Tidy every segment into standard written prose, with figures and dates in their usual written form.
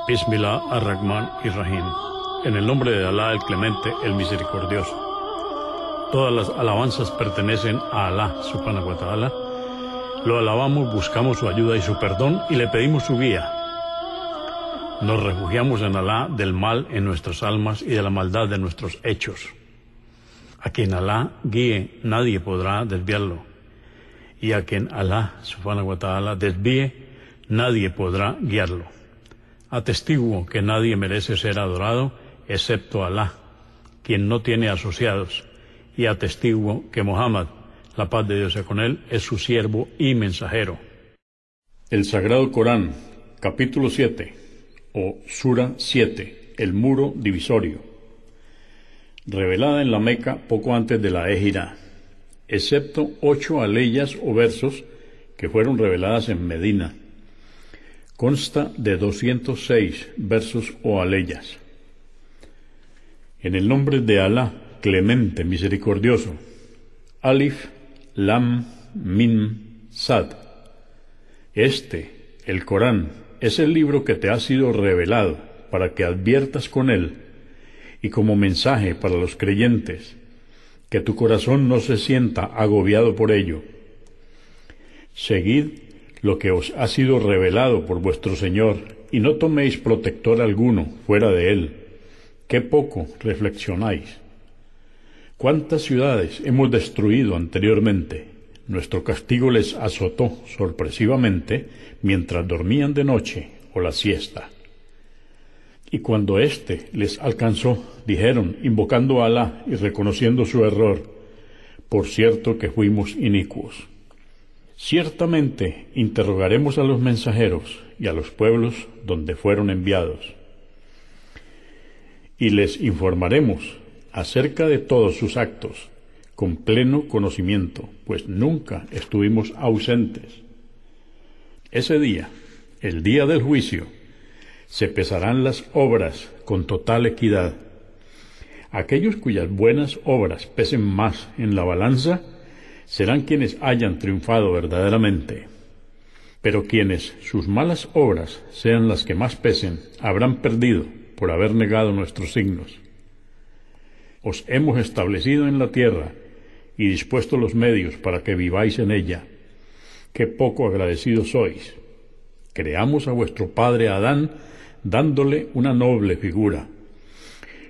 Bismillah ar-Rahman ir-Rahim. En el nombre de Alá, el Clemente, el Misericordioso. Todas las alabanzas pertenecen a Alá, subhanahu wa ta'ala. Lo alabamos, buscamos su ayuda y su perdón y le pedimos su guía. Nos refugiamos en Alá del mal en nuestras almas y de la maldad de nuestros hechos. A quien Alá guíe, nadie podrá desviarlo. Y a quien Alá, subhanahu wa ta'ala, desvíe, nadie podrá guiarlo. Atestiguo que nadie merece ser adorado excepto Alá, quien no tiene asociados, y atestiguo que Muhammad, la paz de Dios sea con él, es su siervo y mensajero. El Sagrado Corán, capítulo 7, o Sura 7, el muro divisorio. Revelada en la Meca poco antes de la Égira, excepto 8 aleyas o versos que fueron reveladas en Medina. Consta de 206 versos o aleyas. En el nombre de Alá, Clemente, Misericordioso. Alif, Lam, Mim, Sad. El Corán, es el libro que te ha sido revelado para que adviertas con él y como mensaje para los creyentes, que tu corazón no se sienta agobiado por ello. Seguid lo que os ha sido revelado por vuestro Señor, y no toméis protector alguno fuera de él. ¡Qué poco reflexionáis! ¿Cuántas ciudades hemos destruido anteriormente? Nuestro castigo les azotó sorpresivamente mientras dormían de noche o la siesta. Y cuando les alcanzó, dijeron, invocando a Alá y reconociendo su error, por cierto que fuimos inicuos. Ciertamente interrogaremos a los mensajeros y a los pueblos donde fueron enviados, y les informaremos acerca de todos sus actos, con pleno conocimiento, pues nunca estuvimos ausentes. Ese día, el día del juicio, se pesarán las obras con total equidad. Aquellos cuyas buenas obras pesen más en la balanza, serán quienes hayan triunfado verdaderamente. Pero quienes sus malas obras sean las que más pesen, habrán perdido por haber negado nuestros signos. Os hemos establecido en la tierra y dispuesto los medios para que viváis en ella. Qué poco agradecidos sois. Creamos a vuestro padre Adán, dándole una noble figura.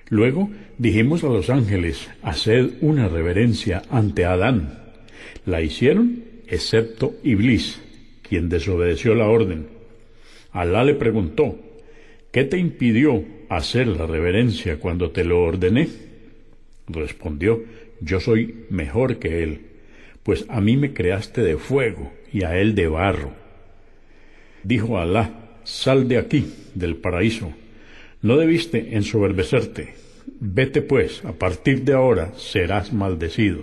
Luego dijimos a los ángeles, haced una reverencia ante Adán. La hicieron, excepto Iblis, quien desobedeció la orden. Alá le preguntó, ¿qué te impidió hacer la reverencia cuando te lo ordené? Respondió, yo soy mejor que él, pues a mí me creaste de fuego y a él de barro. Dijo Alá, sal de aquí, del paraíso, no debiste ensoberbecerte, vete pues, a partir de ahora serás maldecido.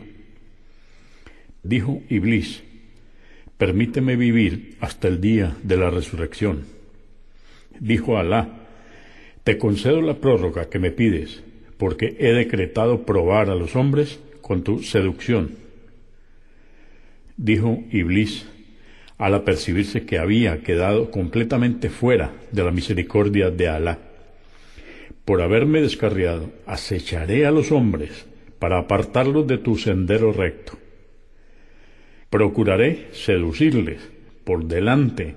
Dijo Iblis, permíteme vivir hasta el día de la resurrección. Dijo Alá, te concedo la prórroga que me pides, porque he decretado probar a los hombres con tu seducción. Dijo Iblis, al apercibirse que había quedado completamente fuera de la misericordia de Alá, por haberme descarriado, acecharé a los hombres para apartarlos de tu sendero recto. Procuraré seducirles por delante,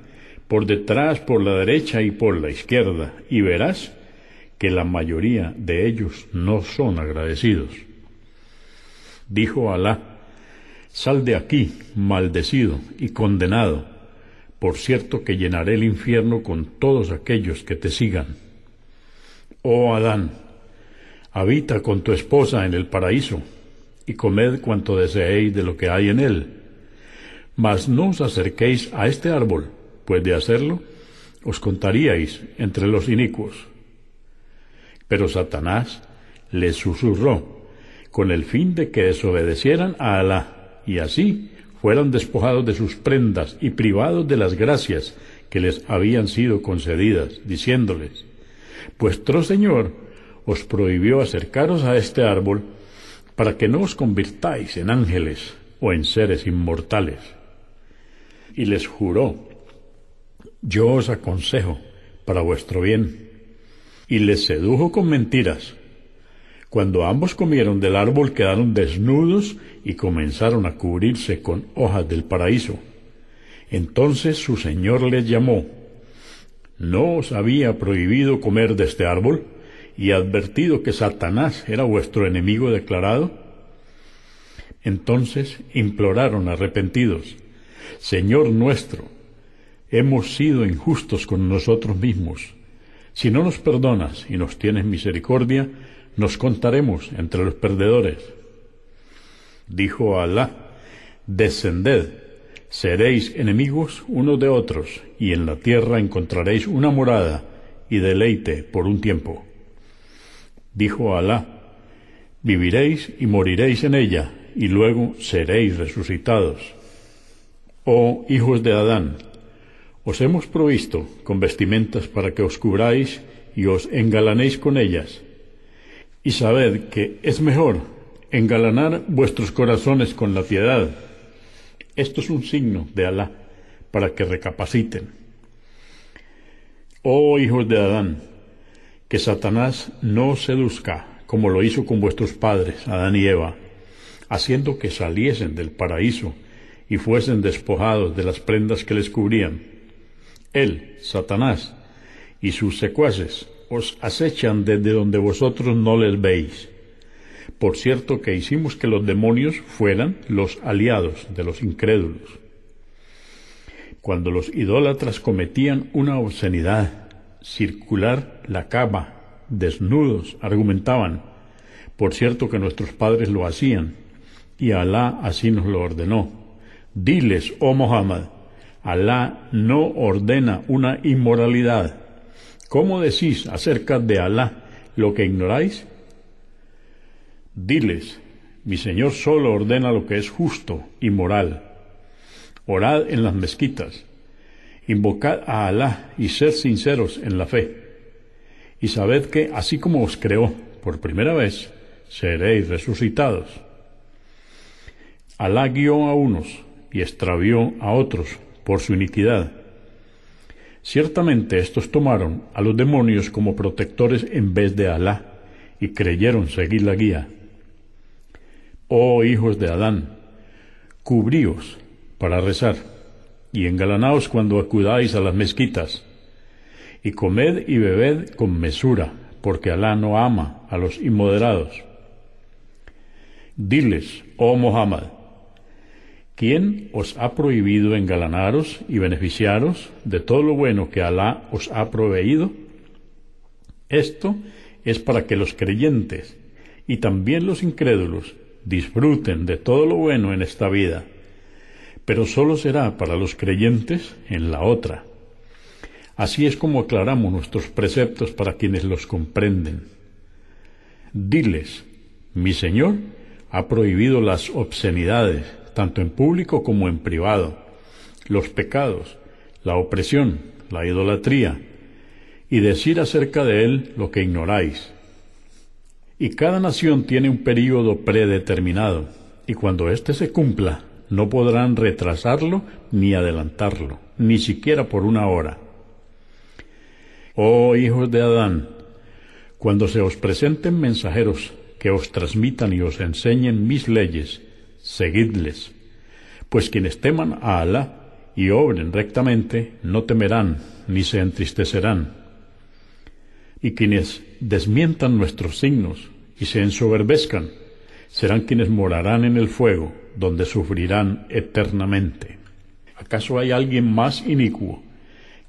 por detrás, por la derecha y por la izquierda, y verás que la mayoría de ellos no son agradecidos. Dijo Alá, sal de aquí, maldecido y condenado, por cierto que llenaré el infierno con todos aquellos que te sigan. Oh Adán, habita con tu esposa en el paraíso, y comed cuanto deseéis de lo que hay en él. Mas no os acerquéis a este árbol, pues de hacerlo, os contaríais entre los inicuos. Pero Satanás les susurró, con el fin de que desobedecieran a Alá, y así fueran despojados de sus prendas y privados de las gracias que les habían sido concedidas, diciéndoles, vuestro Señor os prohibió acercaros a este árbol para que no os convirtáis en ángeles o en seres inmortales. Y les juró, yo os aconsejo para vuestro bien. Y les sedujo con mentiras. Cuando ambos comieron del árbol quedaron desnudos y comenzaron a cubrirse con hojas del paraíso. Entonces su señor les llamó. ¿No os había prohibido comer de este árbol y advertido que Satanás era vuestro enemigo declarado? Entonces imploraron arrepentidos: Señor nuestro, hemos sido injustos con nosotros mismos. Si no nos perdonas y nos tienes misericordia, nos contaremos entre los perdedores. Dijo Alá: descended, seréis enemigos unos de otros, y en la tierra encontraréis una morada y deleite por un tiempo. Dijo Alá: viviréis y moriréis en ella, y luego seréis resucitados. Oh hijos de Adán, os hemos provisto con vestimentas para que os cubráis y os engalanéis con ellas. Y sabed que es mejor engalanar vuestros corazones con la piedad. Esto es un signo de Alá, para que recapaciten. Oh hijos de Adán, que Satanás no os seduzca, como lo hizo con vuestros padres, Adán y Eva, haciendo que saliesen del paraíso y fuesen despojados de las prendas que les cubrían. Él, Satanás, y sus secuaces os acechan desde donde vosotros no les veis. Por cierto que hicimos que los demonios fueran los aliados de los incrédulos. Cuando los idólatras cometían una obscenidad, circular la cama, desnudos, argumentaban: por cierto que nuestros padres lo hacían, y Alá así nos lo ordenó. Diles, oh Muhammad, Alá no ordena una inmoralidad. ¿Cómo decís acerca de Alá lo que ignoráis? Diles, mi Señor solo ordena lo que es justo y moral. Orad en las mezquitas, invocad a Alá y sed sinceros en la fe. Y sabed que, así como os creó por primera vez, seréis resucitados. Alá guió a unos y extravió a otros por su iniquidad. Ciertamente estos tomaron a los demonios como protectores en vez de Alá, y creyeron seguir la guía. Oh hijos de Adán, cubríos para rezar, y engalanaos cuando acudáis a las mezquitas, y comed y bebed con mesura, porque Alá no ama a los inmoderados. Diles, oh Muhammad, ¿quién os ha prohibido engalanaros y beneficiaros de todo lo bueno que Alá os ha proveído? Esto es para que los creyentes y también los incrédulos disfruten de todo lo bueno en esta vida, pero solo será para los creyentes en la otra. Así es como aclaramos nuestros preceptos para quienes los comprenden. Diles, mi Señor ha prohibido las obscenidades, tanto en público como en privado, los pecados, la opresión, la idolatría, y decir acerca de él lo que ignoráis. Y cada nación tiene un período predeterminado, y cuando éste se cumpla, no podrán retrasarlo ni adelantarlo, ni siquiera por una hora. Oh hijos de Adán, cuando se os presenten mensajeros que os transmitan y os enseñen mis leyes, seguidles, pues quienes teman a Alá y obren rectamente no temerán ni se entristecerán. Y quienes desmientan nuestros signos y se ensoberbezcan serán quienes morarán en el fuego, donde sufrirán eternamente. ¿Acaso hay alguien más inicuo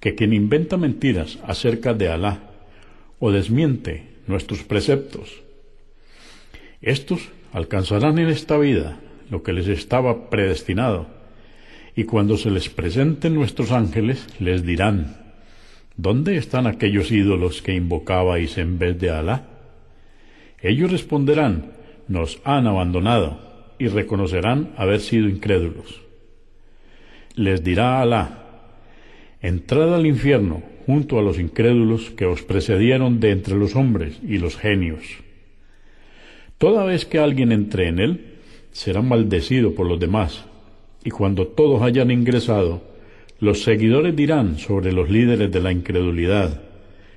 que quien inventa mentiras acerca de Alá o desmiente nuestros preceptos? Estos alcanzarán en esta vida lo que les estaba predestinado, y cuando se les presenten nuestros ángeles, les dirán: ¿dónde están aquellos ídolos que invocabais en vez de Alá? Ellos responderán: nos han abandonado, y reconocerán haber sido incrédulos. Les dirá Alá: entrad al infierno junto a los incrédulos que os precedieron de entre los hombres y los genios. Toda vez que alguien entre en él, será maldecido por los demás, y cuando todos hayan ingresado, los seguidores dirán sobre los líderes de la incredulidad: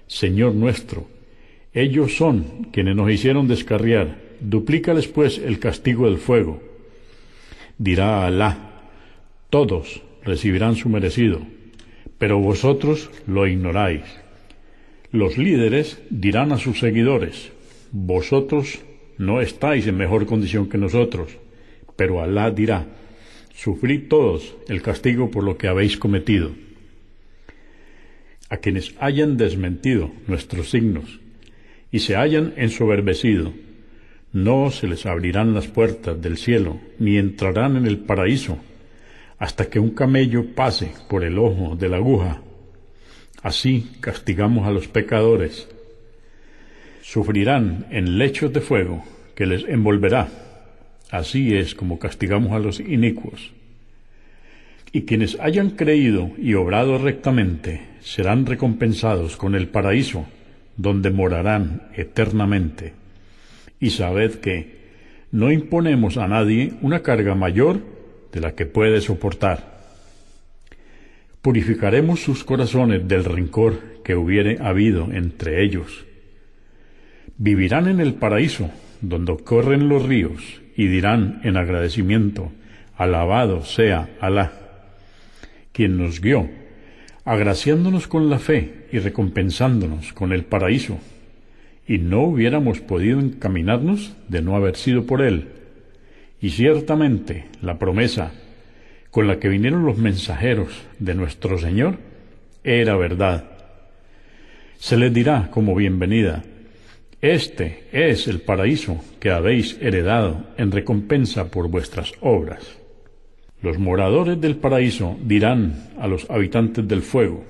Señor nuestro, ellos son quienes nos hicieron descarriar, duplícales pues el castigo del fuego. Dirá Alá, todos recibirán su merecido, pero vosotros lo ignoráis. Los líderes dirán a sus seguidores, vosotros no estáis en mejor condición que nosotros, pero Alá dirá, sufrid todos el castigo por lo que habéis cometido. A quienes hayan desmentido nuestros signos y se hayan ensoberbecido, no se les abrirán las puertas del cielo, ni entrarán en el paraíso, hasta que un camello pase por el ojo de la aguja. Así castigamos a los pecadores. Sufrirán en lechos de fuego que les envolverá. Así es como castigamos a los inicuos. Y quienes hayan creído y obrado rectamente serán recompensados con el paraíso, donde morarán eternamente. Y sabed que no imponemos a nadie una carga mayor de la que puede soportar. Purificaremos sus corazones del rencor que hubiere habido entre ellos. Vivirán en el paraíso, donde corren los ríos, y dirán en agradecimiento, alabado sea Alá, quien nos guió, agraciándonos con la fe y recompensándonos con el paraíso, y no hubiéramos podido encaminarnos de no haber sido por él. Y ciertamente la promesa con la que vinieron los mensajeros de nuestro Señor era verdad. Se les dirá como bienvenida, este es el paraíso que habéis heredado en recompensa por vuestras obras. Los moradores del paraíso dirán a los habitantes del fuego,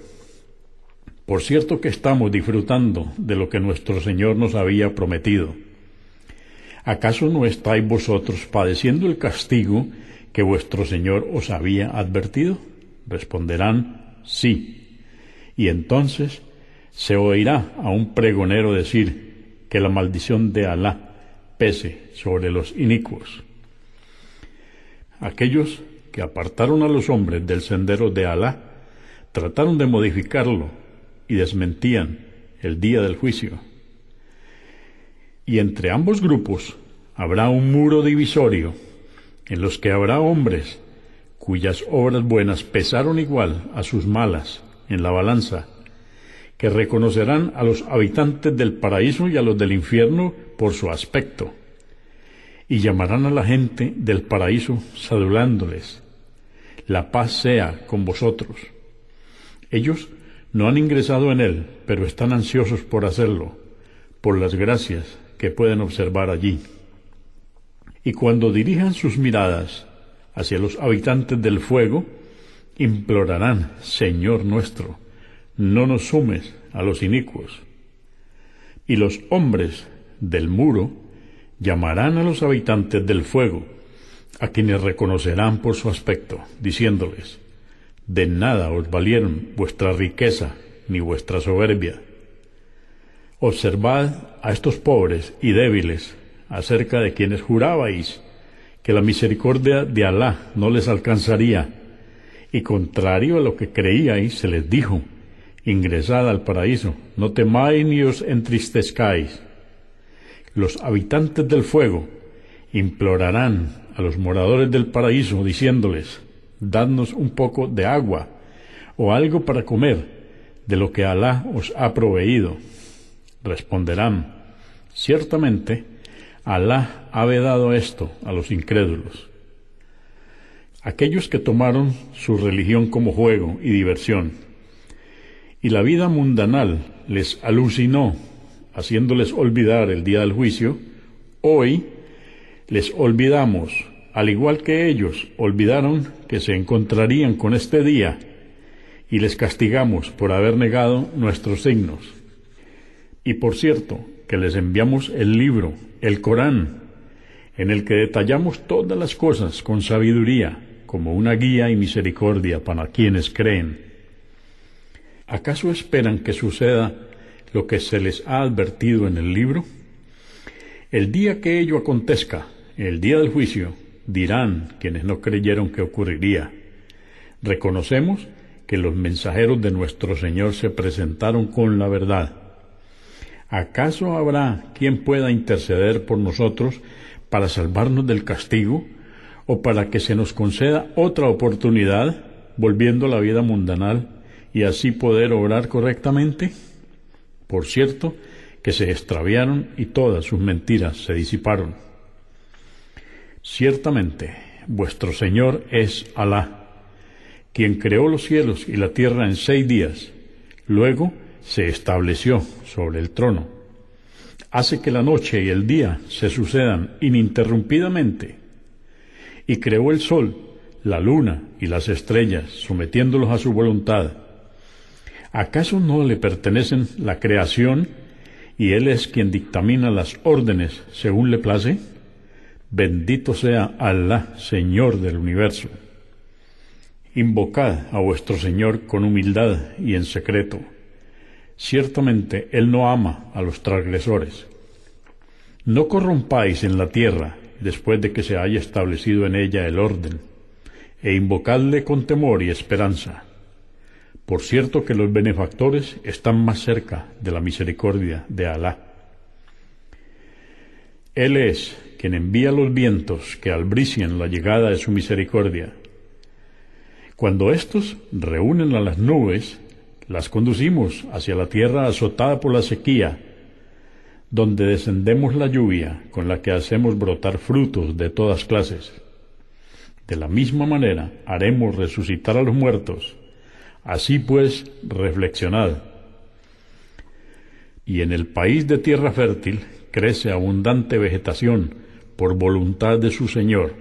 por cierto que estamos disfrutando de lo que nuestro Señor nos había prometido. ¿Acaso no estáis vosotros padeciendo el castigo que vuestro Señor os había advertido? Responderán, sí. Y entonces se oirá a un pregonero decir que la maldición de Alá pese sobre los inicuos. Aquellos que apartaron a los hombres del sendero de Alá trataron de modificarlo y desmentían el día del juicio. Y entre ambos grupos habrá un muro divisorio, en los que habrá hombres cuyas obras buenas pesaron igual a sus malas en la balanza, que reconocerán a los habitantes del paraíso y a los del infierno por su aspecto, y llamarán a la gente del paraíso saludándoles, la paz sea con vosotros. Ellos no han ingresado en él, pero están ansiosos por hacerlo, por las gracias que pueden observar allí. Y cuando dirijan sus miradas hacia los habitantes del fuego, implorarán, Señor nuestro, no nos sumes a los inicuos. Y los hombres del muro llamarán a los habitantes del fuego, a quienes reconocerán por su aspecto, diciéndoles, de nada os valieron vuestra riqueza ni vuestra soberbia. Observad a estos pobres y débiles acerca de quienes jurabais que la misericordia de Alá no les alcanzaría, y contrario a lo que creíais se les dijo, ingresad al paraíso, no temáis ni os entristezcáis. Los habitantes del fuego implorarán a los moradores del paraíso diciéndoles, dadnos un poco de agua o algo para comer de lo que Alá os ha proveído. Responderán, ciertamente Alá ha vedado esto a los incrédulos. Aquellos que tomaron su religión como juego y diversión, y la vida mundanal les alucinó, haciéndoles olvidar el día del juicio, hoy les olvidamos, al igual que ellos olvidaron que se encontrarían con este día, y les castigamos por haber negado nuestros signos. Y por cierto, que les enviamos el libro, el Corán, en el que detallamos todas las cosas con sabiduría, como una guía y misericordia para quienes creen. ¿Acaso esperan que suceda lo que se les ha advertido en el libro? El día que ello acontezca, el día del juicio, dirán quienes no creyeron que ocurriría, reconocemos que los mensajeros de nuestro Señor se presentaron con la verdad, ¿Acaso habrá quien pueda interceder por nosotros para salvarnos del castigo o para que se nos conceda otra oportunidad, volviendo a la vida mundanal y así poder obrar correctamente? Por cierto, que se extraviaron y todas sus mentiras se disiparon. Ciertamente, vuestro Señor es Alá, quien creó los cielos y la tierra en 6 días, luego se estableció sobre el trono. Hace que la noche y el día se sucedan ininterrumpidamente, y creó el sol, la luna y las estrellas, sometiéndolos a su voluntad. ¿Acaso no le pertenecen la creación, y Él es quien dictamina las órdenes según le place? Bendito sea Alá, Señor del universo. Invocad a vuestro Señor con humildad y en secreto. Ciertamente Él no ama a los transgresores. No corrompáis en la tierra después de que se haya establecido en ella el orden, e invocadle con temor y esperanza. Por cierto que los benefactores están más cerca de la misericordia de Alá. Él es quien envía los vientos que albrician la llegada de su misericordia. Cuando éstos reúnen a las nubes, las conducimos hacia la tierra azotada por la sequía, donde descendemos la lluvia con la que hacemos brotar frutos de todas clases. De la misma manera haremos resucitar a los muertos. Así pues, reflexionad. Y en el país de tierra fértil crece abundante vegetación por voluntad de su Señor,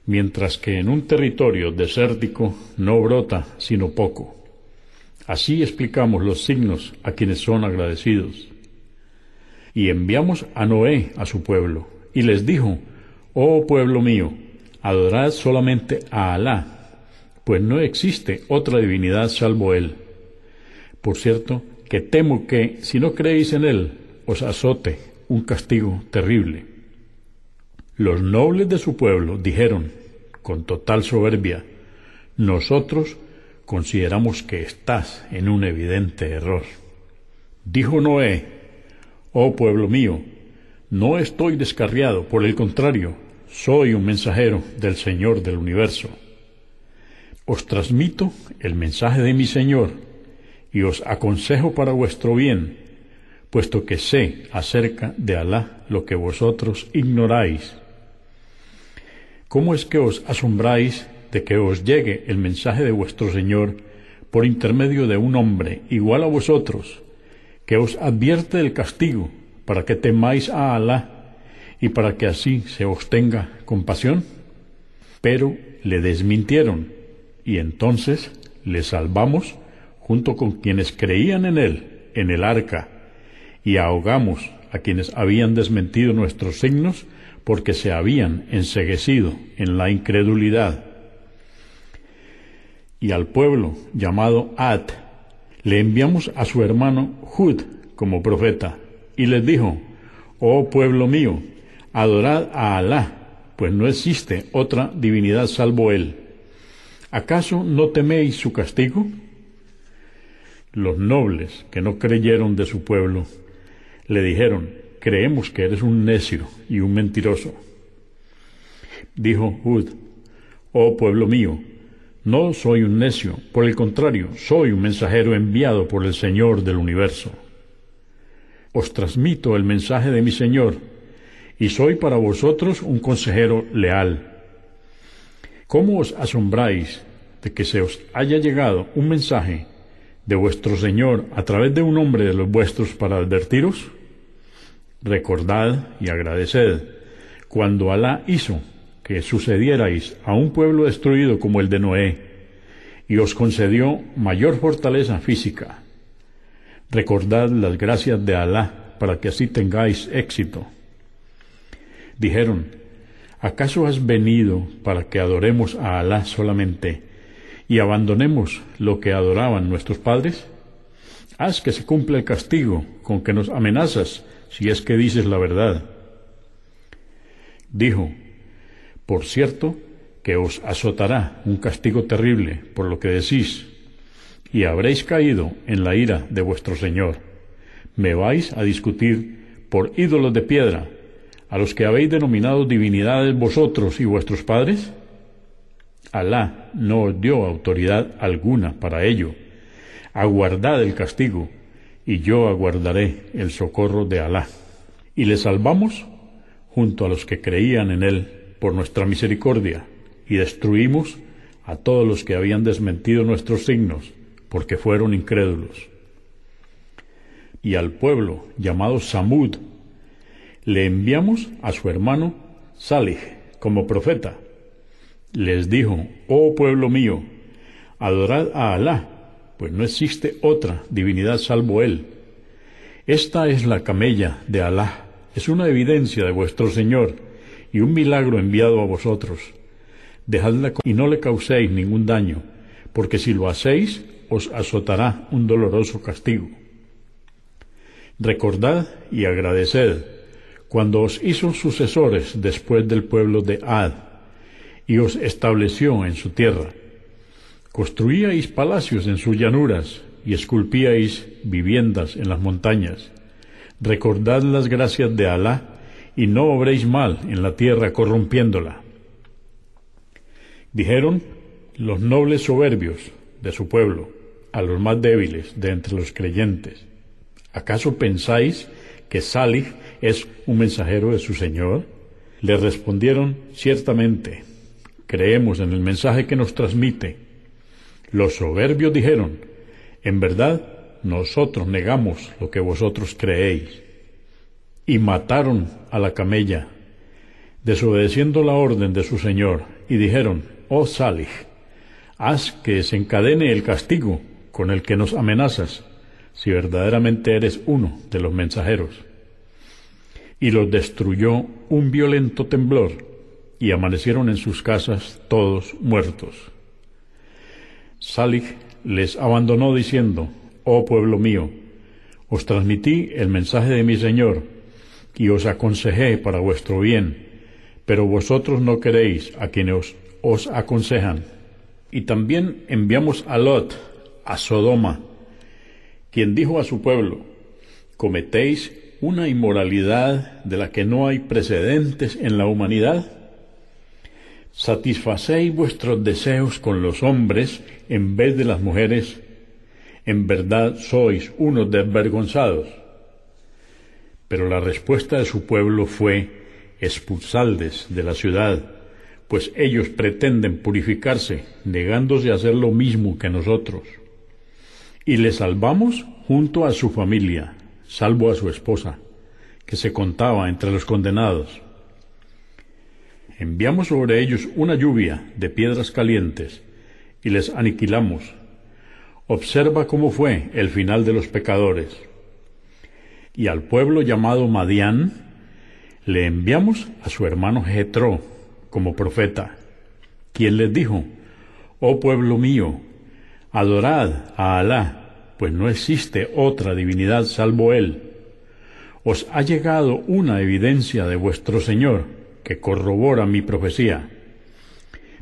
mientras que en un territorio desértico no brota sino poco. Así explicamos los signos a quienes son agradecidos. Y enviamos a Noé a su pueblo, y les dijo: «Oh pueblo mío, adorad solamente a Alá, pues no existe otra divinidad salvo Él. Por cierto, que temo que, si no creéis en Él, os azote un castigo terrible». Los nobles de su pueblo dijeron, con total soberbia: «Nosotros consideramos que estás en un evidente error». Dijo Noé: «Oh pueblo mío, no estoy descarriado, por el contrario, soy un mensajero del Señor del universo. Os transmito el mensaje de mi Señor y os aconsejo para vuestro bien, puesto que sé acerca de Alá lo que vosotros ignoráis. ¿Cómo es que os asombráis de que os llegue el mensaje de vuestro Señor por intermedio de un hombre igual a vosotros, que os advierte del castigo para que temáis a Alá y para que así se os tenga compasión?» Pero le desmintieron, y entonces le salvamos junto con quienes creían en él en el arca, y ahogamos a quienes habían desmentido nuestros signos porque se habían enceguecido en la incredulidad. Y al pueblo llamado Ad le enviamos a su hermano Hud como profeta, y les dijo: «Oh pueblo mío, adorad a Alá, pues no existe otra divinidad salvo Él. ¿Acaso no teméis su castigo?». Los nobles, que no creyeron de su pueblo, le dijeron: «Creemos que eres un necio y un mentiroso». Dijo Hud: «Oh pueblo mío, no soy un necio, por el contrario, soy un mensajero enviado por el Señor del universo. Os transmito el mensaje de mi Señor, y soy para vosotros un consejero leal. ¿Cómo os asombráis de que se os haya llegado un mensaje de vuestro Señor a través de un hombre de los vuestros para advertiros? Recordad y agradeced cuando Alá hizo que sucedierais a un pueblo destruido como el de Noé, y os concedió mayor fortaleza física. Recordad las gracias de Alá para que así tengáis éxito». Dijeron: «¿Acaso has venido para que adoremos a Alá solamente y abandonemos lo que adoraban nuestros padres? Haz que se cumpla el castigo con que nos amenazas, si es que dices la verdad». Dijo: «Por cierto que os azotará un castigo terrible por lo que decís, y habréis caído en la ira de vuestro Señor. ¿Me vais a discutir por ídolos de piedra, a los que habéis denominado divinidades vosotros y vuestros padres? Alá no os dio autoridad alguna para ello. Aguardad el castigo, y yo aguardaré el socorro de Alá. Y le salvamos junto a los que creían en él por nuestra misericordia, y destruimos a todos los que habían desmentido nuestros signos, porque fueron incrédulos. Y al pueblo llamado Samud le enviamos a su hermano Salih como profeta. Les dijo: oh pueblo mío, adorad a Alá, pues no existe otra divinidad salvo él. Esta es la camella de Alá, es una evidencia de vuestro Señor y un milagro enviado a vosotros. Dejadla y no le causéis ningún daño, porque si lo hacéis, os azotará un doloroso castigo. Recordad y agradeced cuando os hizo sucesores después del pueblo de Ad, y os estableció en su tierra. Construíais palacios en sus llanuras, y esculpíais viviendas en las montañas. Recordad las gracias de Alá, y no obréis mal en la tierra corrompiéndola. Dijeron los nobles soberbios de su pueblo a los más débiles de entre los creyentes: ¿acaso pensáis que Salih es un mensajero de su Señor? Le respondieron: ciertamente, creemos en el mensaje que nos transmite. Los soberbios dijeron: en verdad, nosotros negamos lo que vosotros creéis. Y mataron a la camella, desobedeciendo la orden de su Señor, y dijeron: oh Salih, haz que desencadene el castigo con el que nos amenazas, si verdaderamente eres uno de los mensajeros. Y los destruyó un violento temblor, y amanecieron en sus casas todos muertos. Salih les abandonó diciendo: oh pueblo mío, os transmití el mensaje de mi Señor, y os aconsejé para vuestro bien, pero vosotros no queréis a quienes os aconsejan. Y también enviamos a Lot, a Sodoma, quien dijo a su pueblo: ¿cometéis una inmoralidad de la que no hay precedentes en la humanidad? ¿Satisfacéis vuestros deseos con los hombres en vez de las mujeres? En verdad sois unos desvergonzados. Pero la respuesta de su pueblo fue: expulsadles de la ciudad, pues ellos pretenden purificarse, negándose a hacer lo mismo que nosotros. Y le salvamos junto a su familia, salvo a su esposa, que se contaba entre los condenados. Enviamos sobre ellos una lluvia de piedras calientes, y les aniquilamos. Observa cómo fue el final de los pecadores. Y al pueblo llamado Madián le enviamos a su hermano Jetro como profeta, quien les dijo: oh pueblo mío, adorad a Alá, pues no existe otra divinidad salvo él. Os ha llegado una evidencia de vuestro Señor que corrobora mi profecía.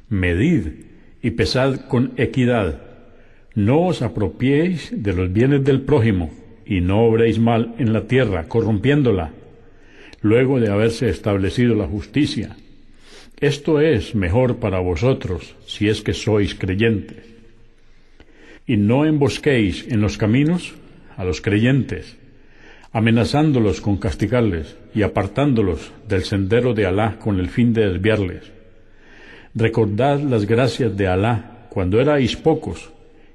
Medid y pesad con equidad. No os apropiéis de los bienes del prójimo, y no obréis mal en la tierra, corrompiéndola, luego de haberse establecido la justicia. Esto es mejor para vosotros, si es que sois creyentes. Y no embosquéis en los caminos a los creyentes, amenazándolos con castigarles y apartándolos del sendero de Alá con el fin de desviarles. Recordad las gracias de Alá cuando erais pocos,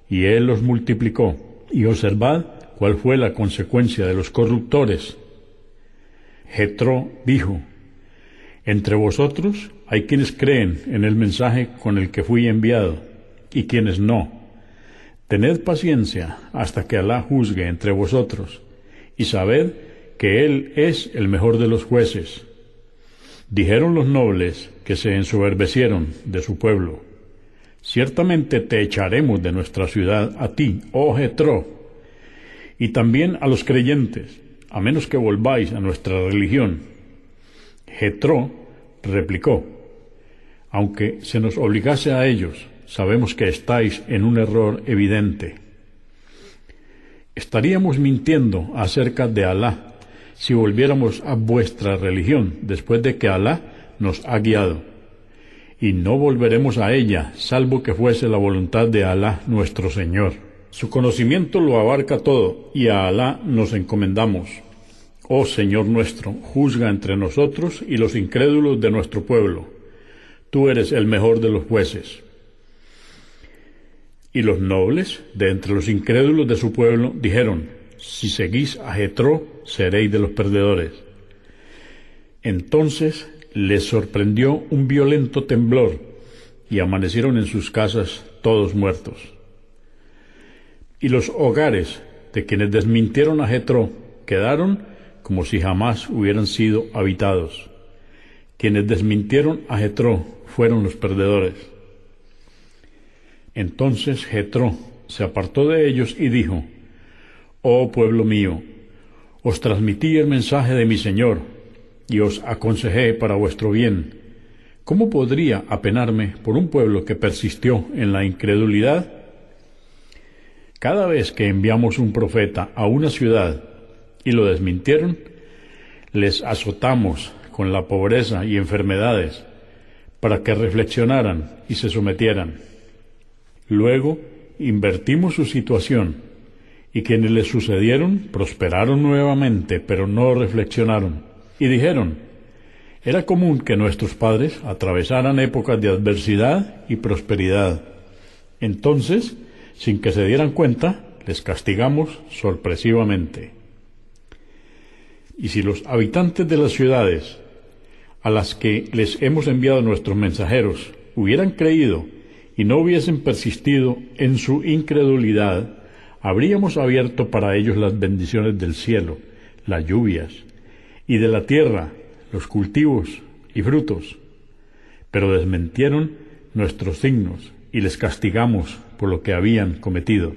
y Él los multiplicó, y observad cuál fue la consecuencia de los corruptores. Jetro dijo: entre vosotros hay quienes creen en el mensaje con el que fui enviado, y quienes no. Tened paciencia hasta que Alá juzgue entre vosotros, y sabed que Él es el mejor de los jueces. Dijeron los nobles que se ensoberbecieron de su pueblo: ciertamente te echaremos de nuestra ciudad a ti, oh Jetro, y también a los creyentes, a menos que volváis a nuestra religión. Jetro replicó: aunque se nos obligase a ellos, sabemos que estáis en un error evidente. Estaríamos mintiendo acerca de Alá si volviéramos a vuestra religión después de que Alá nos ha guiado. Y no volveremos a ella, salvo que fuese la voluntad de Alá nuestro Señor. Su conocimiento lo abarca todo, y a Alá nos encomendamos. Oh Señor nuestro, juzga entre nosotros y los incrédulos de nuestro pueblo. Tú eres el mejor de los jueces. Y los nobles, de entre los incrédulos de su pueblo, dijeron: si seguís a Jetro, seréis de los perdedores. Entonces les sorprendió un violento temblor, y amanecieron en sus casas todos muertos. Y los hogares de quienes desmintieron a Jetro quedaron como si jamás hubieran sido habitados. Quienes desmintieron a Jetro fueron los perdedores. Entonces Jetro se apartó de ellos y dijo: oh pueblo mío, os transmití el mensaje de mi Señor, y os aconsejé para vuestro bien. ¿Cómo podría apenarme por un pueblo que persistió en la incredulidad? Cada vez que enviamos un profeta a una ciudad y lo desmintieron, les azotamos con la pobreza y enfermedades para que reflexionaran y se sometieran. Luego invertimos su situación, y quienes les sucedieron prosperaron nuevamente, pero no reflexionaron. Y dijeron: era común que nuestros padres atravesaran épocas de adversidad y prosperidad. Entonces, sin que se dieran cuenta, les castigamos sorpresivamente. Y si los habitantes de las ciudades a las que les hemos enviado nuestros mensajeros hubieran creído y no hubiesen persistido en su incredulidad, habríamos abierto para ellos las bendiciones del cielo, las lluvias, y de la tierra, los cultivos y frutos. Pero desmentieron nuestros signos y les castigamos por lo que habían cometido.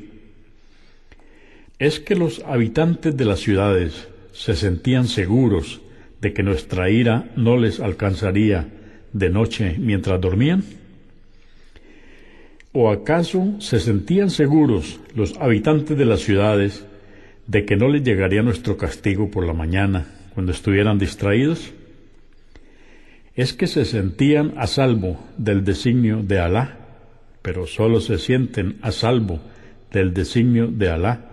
Es que los habitantes de las ciudades se sentían seguros de que nuestra ira no les alcanzaría de noche mientras dormían. ¿O acaso se sentían seguros los habitantes de las ciudades de que no les llegaría nuestro castigo por la mañana cuando estuvieran distraídos? Es que se sentían a salvo del designio de Alá, pero solo se sienten a salvo del designio de Alá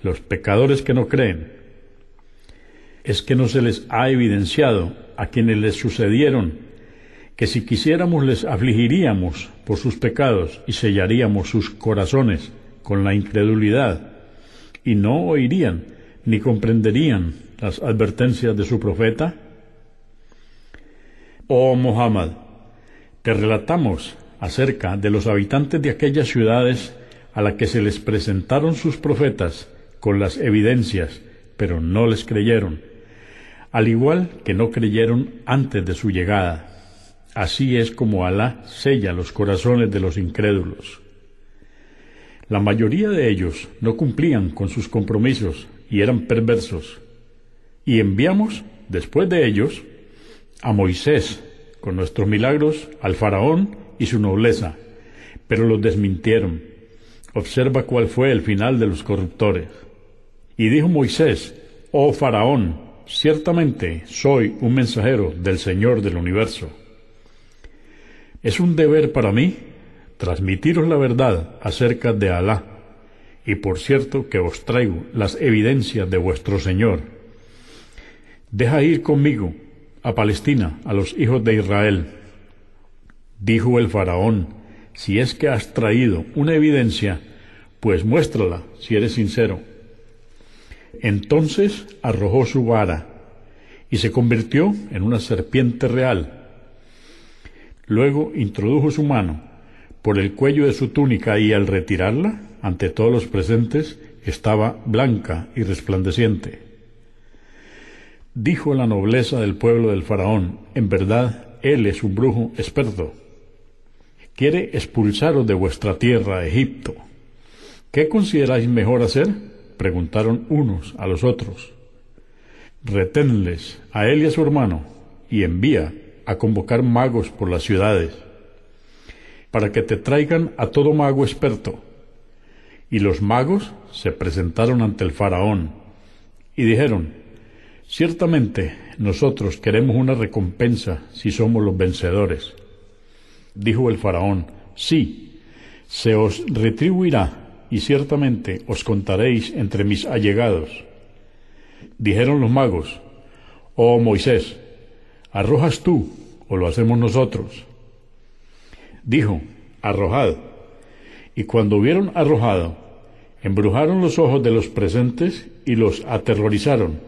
los pecadores que no creen. Es que no se les ha evidenciado a quienes les sucedieron que si quisiéramos les afligiríamos por sus pecados y sellaríamos sus corazones con la incredulidad, y no oirían ni comprenderían las advertencias de su profeta. Oh Muhammad, te relatamos acerca de los habitantes de aquellas ciudades a las que se les presentaron sus profetas con las evidencias, pero no les creyeron, al igual que no creyeron antes de su llegada. Así es como Alá sella los corazones de los incrédulos. La mayoría de ellos no cumplían con sus compromisos y eran perversos. Y enviamos, después de ellos, a Moisés, con nuestros milagros, al faraón y su nobleza, pero los desmintieron. Observa cuál fue el final de los corruptores. Y dijo Moisés: oh faraón, ciertamente soy un mensajero del Señor del universo. Es un deber para mí transmitiros la verdad acerca de Alá, y por cierto que os traigo las evidencias de vuestro Señor. Deja ir conmigo a Palestina a los hijos de Israel. Dijo el faraón: si es que has traído una evidencia, pues muéstrala si eres sincero. Entonces arrojó su vara y se convirtió en una serpiente real. Luego introdujo su mano por el cuello de su túnica y al retirarla, ante todos los presentes, estaba blanca y resplandeciente. Dijo la nobleza del pueblo del faraón: en verdad, él es un brujo experto. Quiere expulsaros de vuestra tierra, Egipto. ¿Qué consideráis mejor hacer?, preguntaron unos a los otros. Reténles a él y a su hermano, y envía a convocar magos por las ciudades, para que te traigan a todo mago experto, Y los magos se presentaron ante el faraón y dijeron: ciertamente nosotros queremos una recompensa si somos los vencedores. Dijo el faraón: sí, se os retribuirá, y ciertamente os contaréis entre mis allegados. Dijeron los magos: oh Moisés, ¿arrojas tú o lo hacemos nosotros? Dijo: arrojad. Y cuando hubieron arrojado, embrujaron los ojos de los presentes y los aterrorizaron.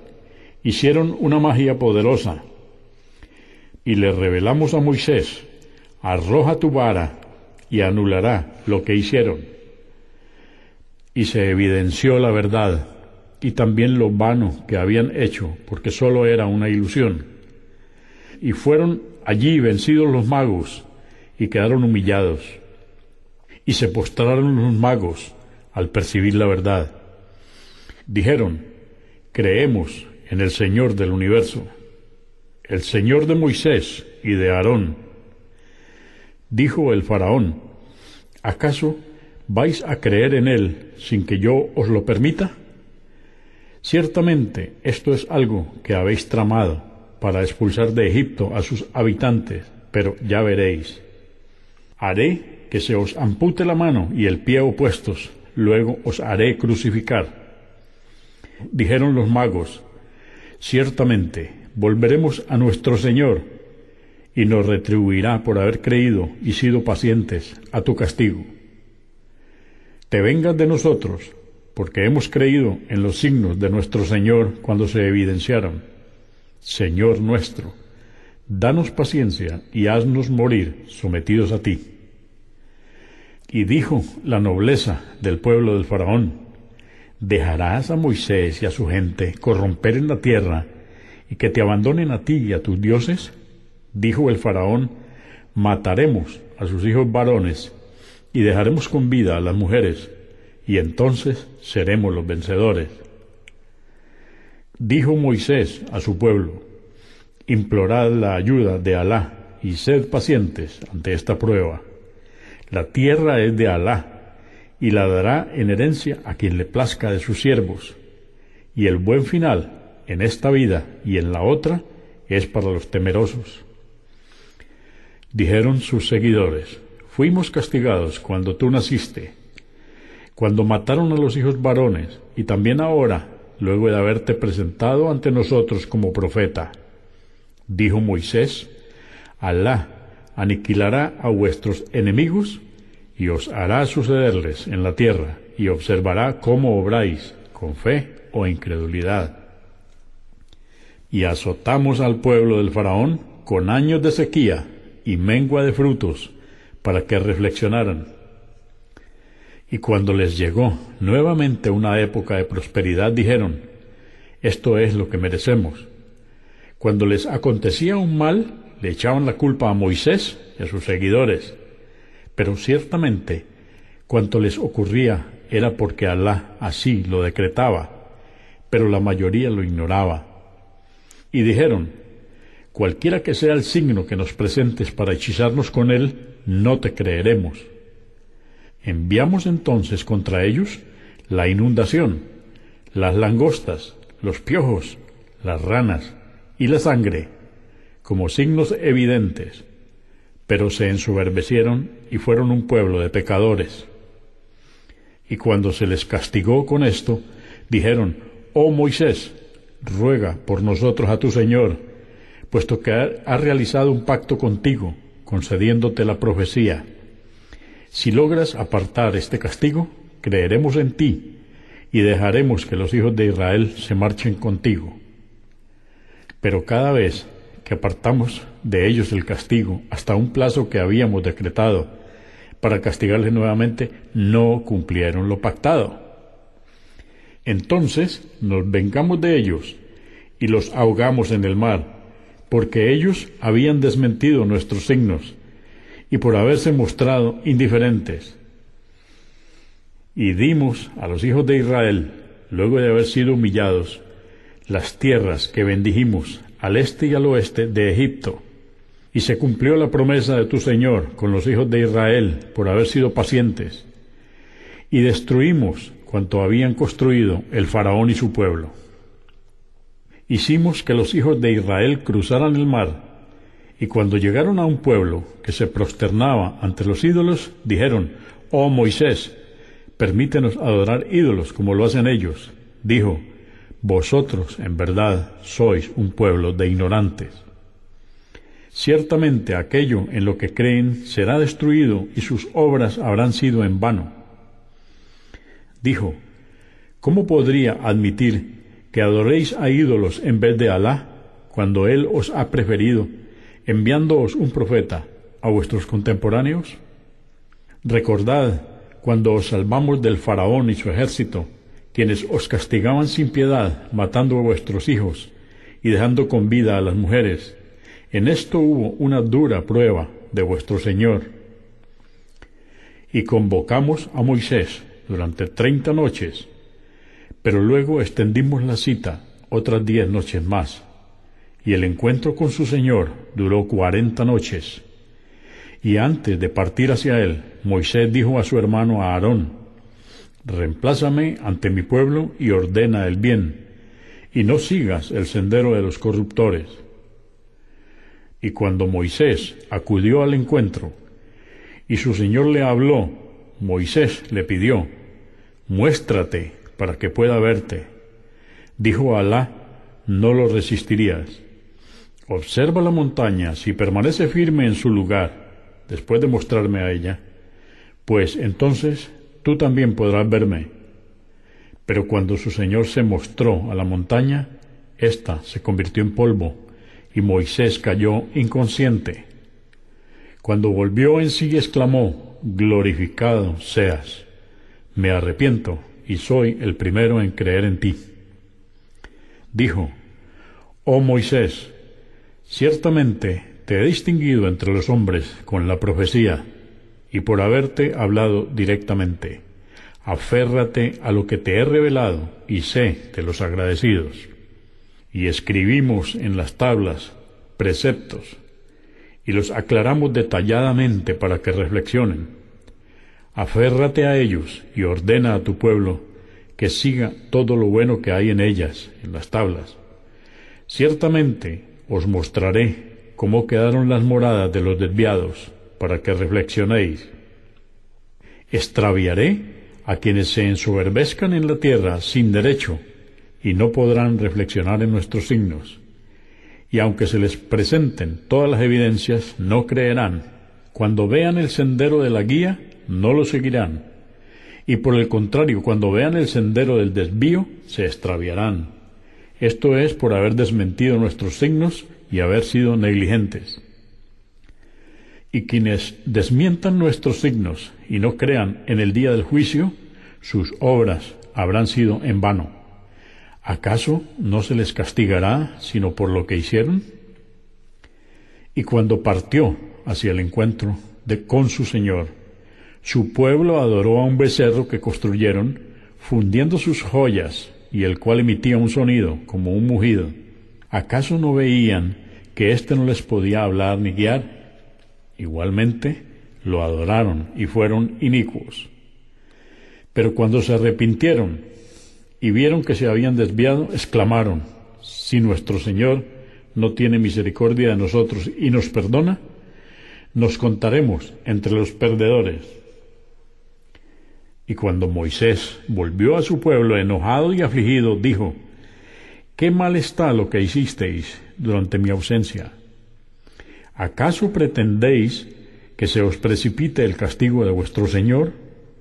Hicieron una magia poderosa. Y le revelamos a Moisés: arroja tu vara y anulará lo que hicieron. Y se evidenció la verdad, y también lo vano que habían hecho, porque sólo era una ilusión. Y fueron allí vencidos los magos, y quedaron humillados. Y se postraron los magos al percibir la verdad. Dijeron: creemos en el Señor del universo, el Señor de Moisés y de Aarón. Dijo el faraón: ¿acaso vais a creer en él sin que yo os lo permita? Ciertamente esto es algo que habéis tramado para expulsar de Egipto a sus habitantes, pero ya veréis. Haré que se os ampute la mano y el pie opuestos, luego os haré crucificar. Dijeron los magos: ciertamente volveremos a nuestro Señor, y nos retribuirá por haber creído y sido pacientes a tu castigo. Te vengas de nosotros, porque hemos creído en los signos de nuestro Señor cuando se evidenciaron. Señor nuestro, danos paciencia y haznos morir sometidos a ti. Y dijo la nobleza del pueblo del faraón: ¿dejarás a Moisés y a su gente corromper en la tierra y que te abandonen a ti y a tus dioses? Dijo el faraón: mataremos a sus hijos varones y dejaremos con vida a las mujeres, y entonces seremos los vencedores. Dijo Moisés a su pueblo: implorad la ayuda de Alá y sed pacientes ante esta prueba. La tierra es de Alá, y la dará en herencia a quien le plazca de sus siervos, y el buen final, en esta vida y en la otra, es para los temerosos. Dijeron sus seguidores: fuimos castigados cuando tú naciste, cuando mataron a los hijos varones, y también ahora, luego de haberte presentado ante nosotros como profeta. Dijo Moisés: Alá aniquilará a vuestros enemigos y os hará sucederles en la tierra, y observará cómo obráis, con fe o incredulidad. Y azotamos al pueblo del faraón con años de sequía y mengua de frutos, para que reflexionaran. Y cuando les llegó nuevamente una época de prosperidad, dijeron: esto es lo que merecemos. Cuando les acontecía un mal, le echaban la culpa a Moisés y a sus seguidores, pero ciertamente cuanto les ocurría era porque Alá así lo decretaba, pero la mayoría lo ignoraba. Y dijeron: cualquiera que sea el signo que nos presentes para hechizarnos con él, no te creeremos. Enviamos entonces contra ellos la inundación, las langostas, los piojos, las ranas y la sangre, como signos evidentes, pero se ensoberbecieron y fueron un pueblo de pecadores. Y cuando se les castigó con esto, dijeron: oh Moisés, ruega por nosotros a tu Señor, puesto que ha realizado un pacto contigo, concediéndote la profecía. Si logras apartar este castigo, creeremos en ti, y dejaremos que los hijos de Israel se marchen contigo. Pero cada vez que apartamos de ellos el castigo, hasta un plazo que habíamos decretado para castigarles nuevamente, no cumplieron lo pactado. Entonces nos vengamos de ellos y los ahogamos en el mar, porque ellos habían desmentido nuestros signos y por haberse mostrado indiferentes. Y dimos a los hijos de Israel, luego de haber sido humillados, las tierras que bendijimos al este y al oeste de Egipto. Y se cumplió la promesa de tu Señor con los hijos de Israel por haber sido pacientes. y destruimos cuanto habían construido el faraón y su pueblo. Hicimos que los hijos de Israel cruzaran el mar, y cuando llegaron a un pueblo que se prosternaba ante los ídolos, dijeron: «Oh Moisés, permítenos adorar ídolos como lo hacen ellos». Dijo: «Vosotros en verdad sois un pueblo de ignorantes. Ciertamente aquello en lo que creen será destruido y sus obras habrán sido en vano». Dijo: «¿Cómo podría admitir que adoréis a ídolos en vez de Alá, cuando Él os ha preferido, enviándoos un profeta a vuestros contemporáneos? Recordad cuando os salvamos del faraón y su ejército, quienes os castigaban sin piedad, matando a vuestros hijos y dejando con vida a las mujeres. En esto hubo una dura prueba de vuestro Señor. Y convocamos a Moisés durante 30 noches, pero luego extendimos la cita otras 10 noches más, y el encuentro con su Señor duró 40 noches. Y antes de partir hacia él, Moisés dijo a su hermano Aarón: «Reemplázame ante mi pueblo y ordena el bien, y no sigas el sendero de los corruptores». Y cuando Moisés acudió al encuentro, y su Señor le habló, Moisés le pidió: «Muéstrate para que pueda verte». Dijo Alá: «No lo resistirías. Observa la montaña, si permanece firme en su lugar, después de mostrarme a ella, pues entonces tú también podrás verme». Pero cuando su Señor se mostró a la montaña, ésta se convirtió en polvo, y Moisés cayó inconsciente. Cuando volvió en sí, exclamó: «Glorificado seas. Me arrepiento y soy el primero en creer en ti». Dijo: «Oh Moisés, ciertamente te he distinguido entre los hombres con la profecía y por haberte hablado directamente. Aférrate a lo que te he revelado y sé de los agradecidos». Y escribimos en las tablas preceptos y los aclaramos detalladamente para que reflexionen. Aférrate a ellos y ordena a tu pueblo que siga todo lo bueno que hay en ellas, en las tablas. Ciertamente os mostraré cómo quedaron las moradas de los desviados, para que reflexionéis. Extraviaré a quienes se ensoberbezcan en la tierra sin derecho, y no podrán reflexionar en nuestros signos. Y aunque se les presenten todas las evidencias, no creerán. Cuando vean el sendero de la guía, no lo seguirán. Y por el contrario, cuando vean el sendero del desvío, se extraviarán. Esto es por haber desmentido nuestros signos y haber sido negligentes. Y quienes desmientan nuestros signos y no crean en el día del juicio, sus obras habrán sido en vano. ¿Acaso no se les castigará sino por lo que hicieron? Y cuando partió hacia el encuentro con su Señor, su pueblo adoró a un becerro que construyeron, fundiendo sus joyas, y el cual emitía un sonido como un mugido. ¿Acaso no veían que éste no les podía hablar ni guiar? Igualmente lo adoraron y fueron inicuos. Pero cuando se arrepintieron y vieron que se habían desviado, exclamaron: «Si nuestro Señor no tiene misericordia de nosotros y nos perdona, nos contaremos entre los perdedores». Y cuando Moisés volvió a su pueblo enojado y afligido, dijo: «¿Qué mal está lo que hicisteis durante mi ausencia? ¿Acaso pretendéis que se os precipite el castigo de vuestro Señor?»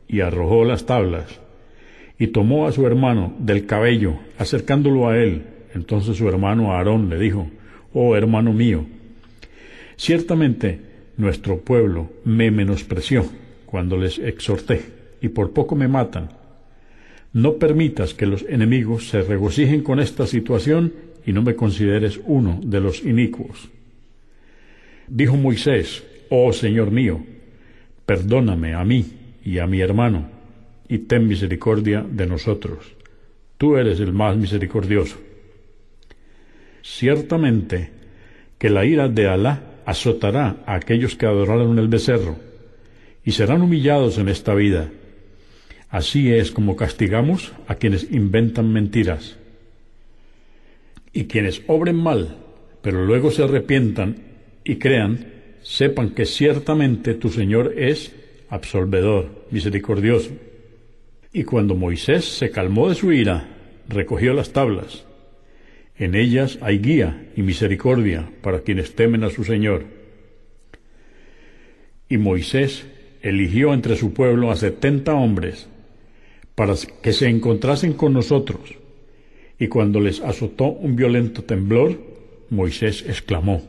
Y arrojó las tablas, y tomó a su hermano del cabello, acercándolo a él. Entonces su hermano Aarón le dijo: «Oh hermano mío, ciertamente nuestro pueblo me menospreció cuando les exhorté, y por poco me matan. No permitas que los enemigos se regocijen con esta situación, y no me consideres uno de los inicuos». Dijo Moisés: «Oh Señor mío, perdóname a mí y a mi hermano, y ten misericordia de nosotros. Tú eres el más misericordioso». Ciertamente que la ira de Alá azotará a aquellos que adoraron el becerro, y serán humillados en esta vida. Así es como castigamos a quienes inventan mentiras. Y quienes obren mal, pero luego se arrepientan y crean, sepan que ciertamente tu Señor es absolvedor, misericordioso. Y cuando Moisés se calmó de su ira, recogió las tablas. En ellas hay guía y misericordia para quienes temen a su Señor. Y Moisés eligió entre su pueblo a 70 hombres para que se encontrasen con nosotros. Y cuando les azotó un violento temblor, Moisés exclamó: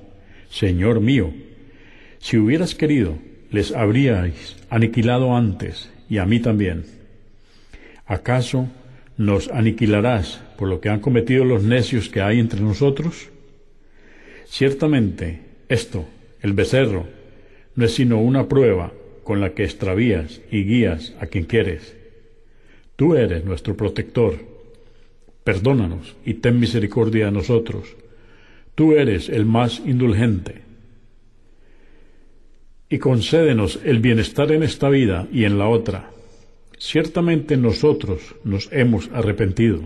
Señor mío, si hubieras querido, les habríais aniquilado antes, y a mí también. ¿Acaso nos aniquilarás por lo que han cometido los necios que hay entre nosotros? Ciertamente, esto, el becerro, no es sino una prueba con la que extravías y guías a quien quieres. Tú eres nuestro protector. Perdónanos y ten misericordia de nosotros. Tú eres el más indulgente. Y concédenos el bienestar en esta vida y en la otra. Ciertamente nosotros nos hemos arrepentido.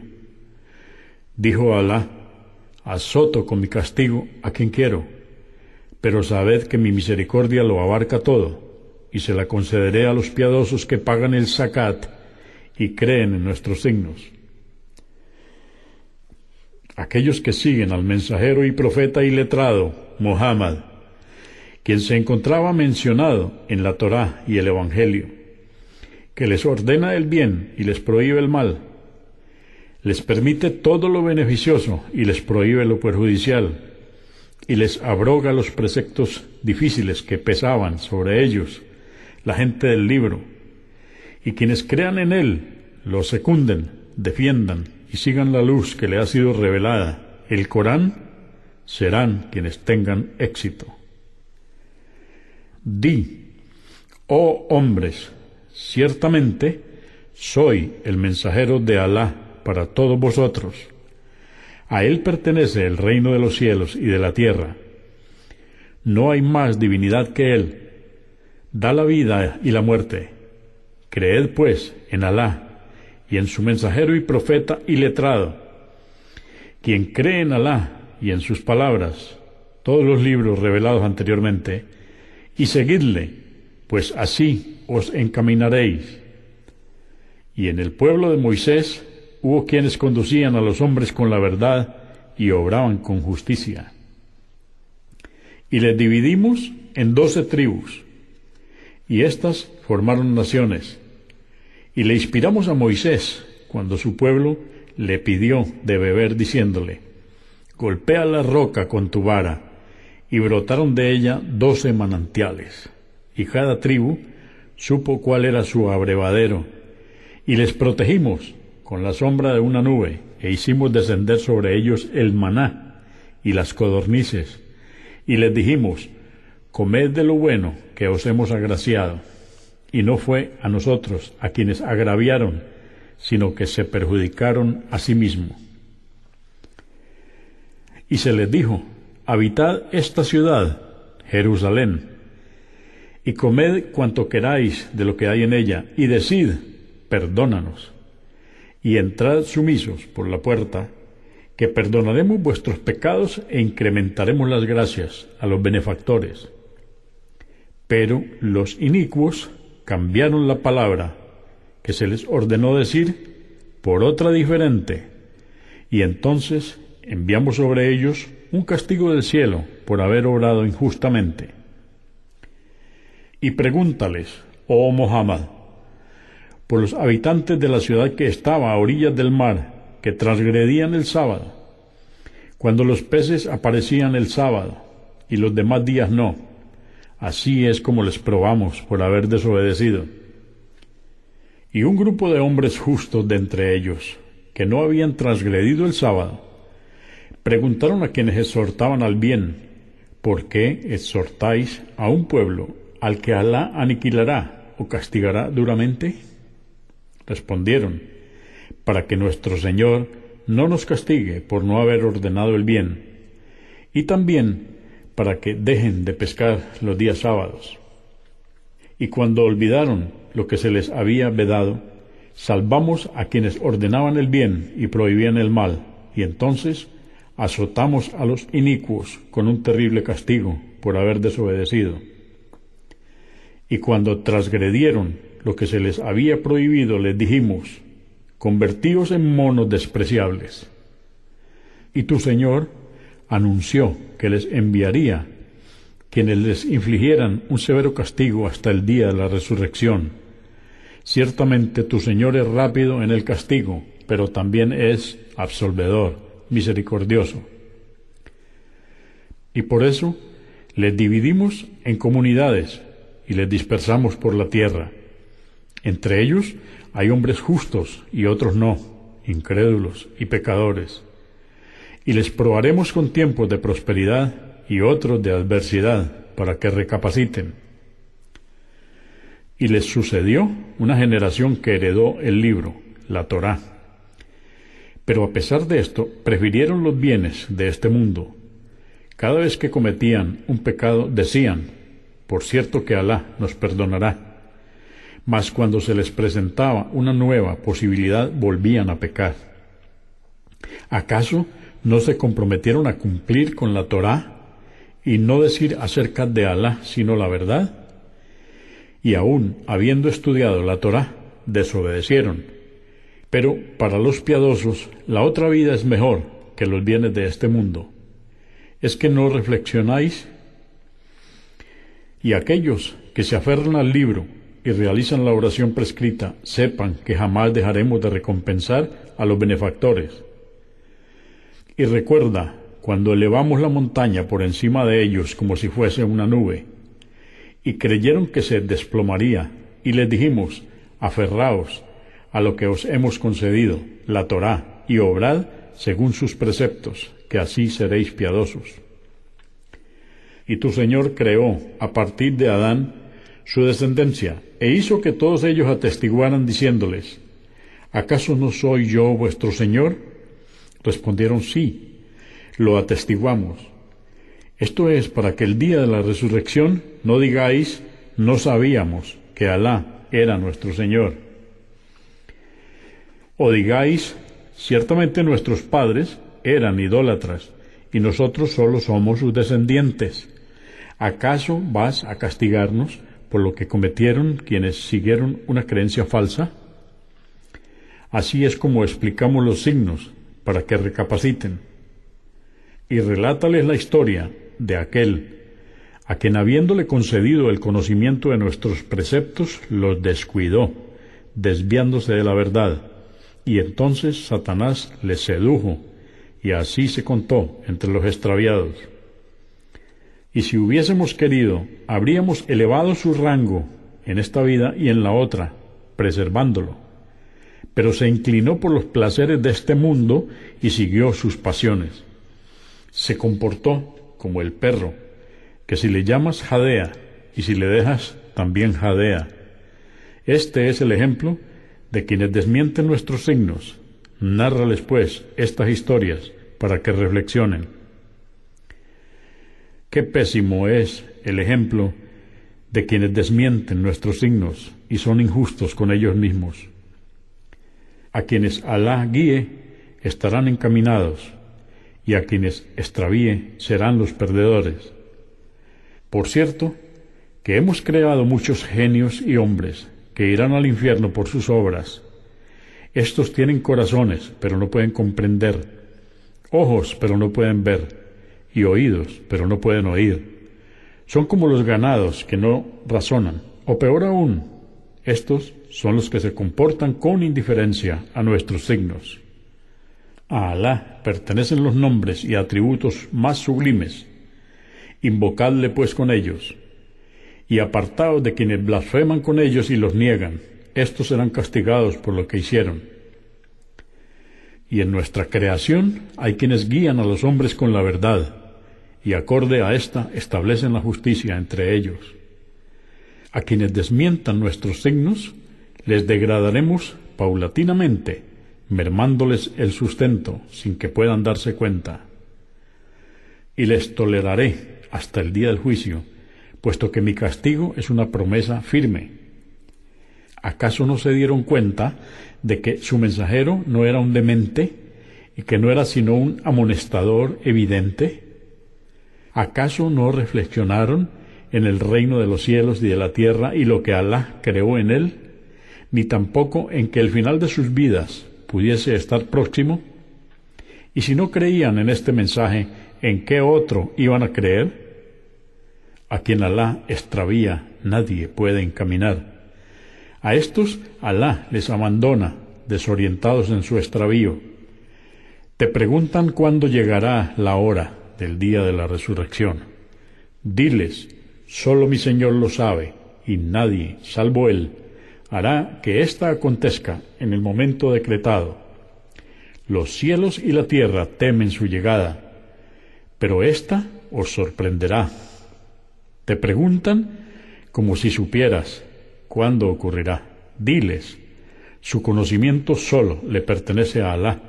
Dijo Alá: azoto con mi castigo a quien quiero, pero sabed que mi misericordia lo abarca todo, y se la concederé a los piadosos que pagan el zakat y creen en nuestros signos. Aquellos que siguen al mensajero y profeta y letrado, Muhammad, quien se encontraba mencionado en la Torá y el Evangelio, que les ordena el bien y les prohíbe el mal, les permite todo lo beneficioso y les prohíbe lo perjudicial, y les abroga los preceptos difíciles que pesaban sobre ellos, la gente del libro, y quienes crean en él, lo secunden, defiendan y sigan la luz que le ha sido revelada, el Corán, serán quienes tengan éxito. Di, oh hombres, ciertamente soy el mensajero de Alá para todos vosotros. A él pertenece el reino de los cielos y de la tierra. No hay más divinidad que él. Da la vida y la muerte. Creed pues en Alá y en su mensajero y profeta y letrado. Quien cree en Alá y en sus palabras, todos los libros revelados anteriormente, y seguidle, pues así os encaminaréis. Y en el pueblo de Moisés hubo quienes conducían a los hombres con la verdad y obraban con justicia. Y les dividimos en 12 tribus, y éstas formaron naciones. Y le inspiramos a Moisés cuando su pueblo le pidió de beber, diciéndole: golpea la roca con tu vara, y brotaron de ella 12 manantiales, y cada tribu supo cuál era su abrevadero, y les protegimos con la sombra de una nube, e hicimos descender sobre ellos el maná y las codornices, y les dijimos: comed de lo bueno que os hemos agraciado. Y no fue a nosotros a quienes agraviaron, sino que se perjudicaron a sí mismos. Y se les dijo: habitad esta ciudad, Jerusalén, y comed cuanto queráis de lo que hay en ella, y decid: perdónanos, y entrad sumisos por la puerta, que perdonaremos vuestros pecados e incrementaremos las gracias a los benefactores. Pero los inicuos cambiaron la palabra que se les ordenó decir por otra diferente, y entonces enviamos sobre ellos un castigo del cielo por haber obrado injustamente. Y pregúntales, oh Muhammad, por los habitantes de la ciudad que estaba a orillas del mar, que transgredían el sábado, cuando los peces aparecían el sábado y los demás días no. Así es como les probamos por haber desobedecido. Y un grupo de hombres justos de entre ellos, que no habían transgredido el sábado, preguntaron a quienes exhortaban al bien: ¿por qué exhortáis a un pueblo al que Alá aniquilará o castigará duramente? Respondieron: para que nuestro Señor no nos castigue por no haber ordenado el bien, y también para que dejen de pescar los días sábados. Y cuando olvidaron lo que se les había vedado, salvamos a quienes ordenaban el bien y prohibían el mal, y entonces azotamos a los inicuos con un terrible castigo por haber desobedecido. Y cuando transgredieron lo que se les había prohibido, les dijimos: convertíos en monos despreciables. Y tu Señor anunció que les enviaría quienes les infligieran un severo castigo hasta el día de la resurrección. Ciertamente tu Señor es rápido en el castigo, pero también es absolvedor, misericordioso. Y por eso les dividimos en comunidades y les dispersamos por la tierra. Entre ellos hay hombres justos y otros no, incrédulos y pecadores. Y les probaremos con tiempos de prosperidad y otros de adversidad, para que recapaciten. Y les sucedió una generación que heredó el libro, la Torá. Pero a pesar de esto, prefirieron los bienes de este mundo. Cada vez que cometían un pecado, decían: por cierto que Alá nos perdonará. Mas cuando se les presentaba una nueva posibilidad, volvían a pecar. ¿Acaso no se comprometieron a cumplir con la Torá y no decir acerca de Alá sino la verdad? Y aún habiendo estudiado la Torá, desobedecieron. Pero para los piadosos la otra vida es mejor que los bienes de este mundo. ¿Es que no reflexionáis? Y aquellos que se aferran al libro y realizan la oración prescrita, sepan que jamás dejaremos de recompensar a los benefactores. Y recuerda cuando elevamos la montaña por encima de ellos como si fuese una nube, y creyeron que se desplomaría, y les dijimos: aferraos a lo que os hemos concedido, la Torá, y obrad según sus preceptos, que así seréis piadosos. Y tu Señor creó, a partir de Adán, su descendencia, e hizo que todos ellos atestiguaran diciéndoles: ¿acaso no soy yo vuestro Señor? Respondieron: sí, lo atestiguamos. Esto es para que el día de la resurrección no digáis: no sabíamos que Alá era nuestro Señor. O digáis: ciertamente nuestros padres eran idólatras, y nosotros solo somos sus descendientes. ¿Acaso vas a castigarnos por lo que cometieron quienes siguieron una creencia falsa? Así es como explicamos los signos, para que recapaciten. Y relátales la historia de aquel a quien, habiéndole concedido el conocimiento de nuestros preceptos, los descuidó, desviándose de la verdad, y entonces Satanás les sedujo, y así se contó entre los extraviados. Y si hubiésemos querido, habríamos elevado su rango en esta vida y en la otra, preservándolo. Pero se inclinó por los placeres de este mundo y siguió sus pasiones. Se comportó como el perro, que si le llamas jadea, y si le dejas, también jadea. Este es el ejemplo de quienes desmienten nuestros signos. Nárrales, pues, estas historias, para que reflexionen. Qué pésimo es el ejemplo de quienes desmienten nuestros signos y son injustos con ellos mismos. A quienes Alá guíe estarán encaminados, y a quienes extravíe serán los perdedores. Por cierto, que hemos creado muchos genios y hombres que irán al infierno por sus obras. Estos tienen corazones, pero no pueden comprender, ojos, pero no pueden ver, y oídos, pero no pueden oír. Son como los ganados que no razonan, o peor aún, estos son los que se comportan con indiferencia a nuestros signos. A Alá pertenecen los nombres y atributos más sublimes. Invocadle pues con ellos, y apartaos de quienes blasfeman con ellos y los niegan. Estos serán castigados por lo que hicieron. Y en nuestra creación hay quienes guían a los hombres con la verdad, y acorde a esta establecen la justicia entre ellos. A quienes desmientan nuestros signos, les degradaremos paulatinamente, mermándoles el sustento sin que puedan darse cuenta. Y les toleraré hasta el día del juicio, puesto que mi castigo es una promesa firme. ¿Acaso no se dieron cuenta de que su mensajero no era un demente y que no era sino un amonestador evidente? ¿Acaso no reflexionaron en el reino de los cielos y de la tierra y lo que Alá creó en él, ni tampoco en que el final de sus vidas pudiese estar próximo? Y si no creían en este mensaje, ¿en qué otro iban a creer? A quien Alá extravía, nadie puede encaminar. A estos Alá les abandona, desorientados en su extravío. Te preguntan cuándo llegará la hora del día de la resurrección. Diles, solo mi Señor lo sabe, y nadie, salvo Él, hará que ésta acontezca en el momento decretado. Los cielos y la tierra temen su llegada, pero ésta os sorprenderá. Te preguntan como si supieras cuándo ocurrirá. Diles, su conocimiento solo le pertenece a Alá,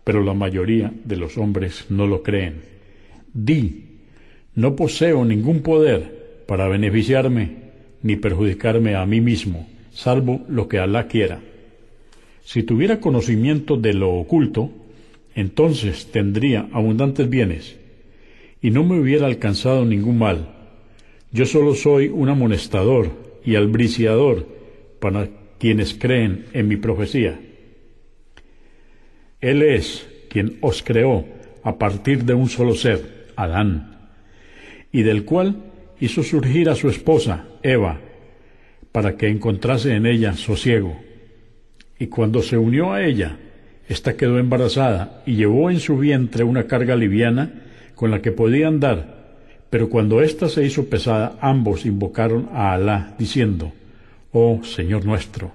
pero la mayoría de los hombres no lo creen. Di, no poseo ningún poder para beneficiarme ni perjudicarme a mí mismo, salvo lo que Alá quiera. Si tuviera conocimiento de lo oculto, entonces tendría abundantes bienes, y no me hubiera alcanzado ningún mal. Yo solo soy un amonestador y albriciador para quienes creen en mi profecía. Él es quien os creó a partir de un solo ser, Adán, y del cual hizo surgir a su esposa, Eva, para que encontrase en ella sosiego. Y cuando se unió a ella, ésta quedó embarazada y llevó en su vientre una carga liviana con la que podía andar. Pero cuando ésta se hizo pesada, ambos invocaron a Alá, diciendo, «Oh Señor nuestro,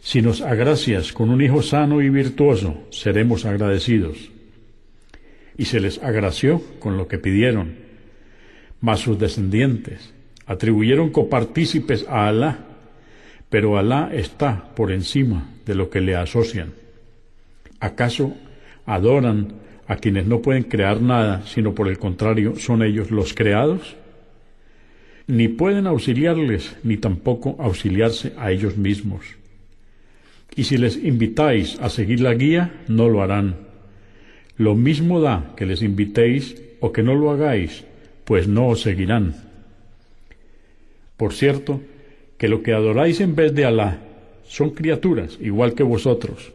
si nos agracias con un hijo sano y virtuoso, seremos agradecidos». Y se les agració con lo que pidieron, mas sus descendientes atribuyeron copartícipes a Alá, pero Alá está por encima de lo que le asocian. ¿Acaso adoran a quienes no pueden crear nada, sino por el contrario son ellos los creados? Ni pueden auxiliarles, ni tampoco auxiliarse a ellos mismos. Y si les invitáis a seguir la guía, no lo harán. Lo mismo da que les invitéis o que no lo hagáis, pues no os seguirán. Por cierto, que lo que adoráis en vez de Alá son criaturas igual que vosotros.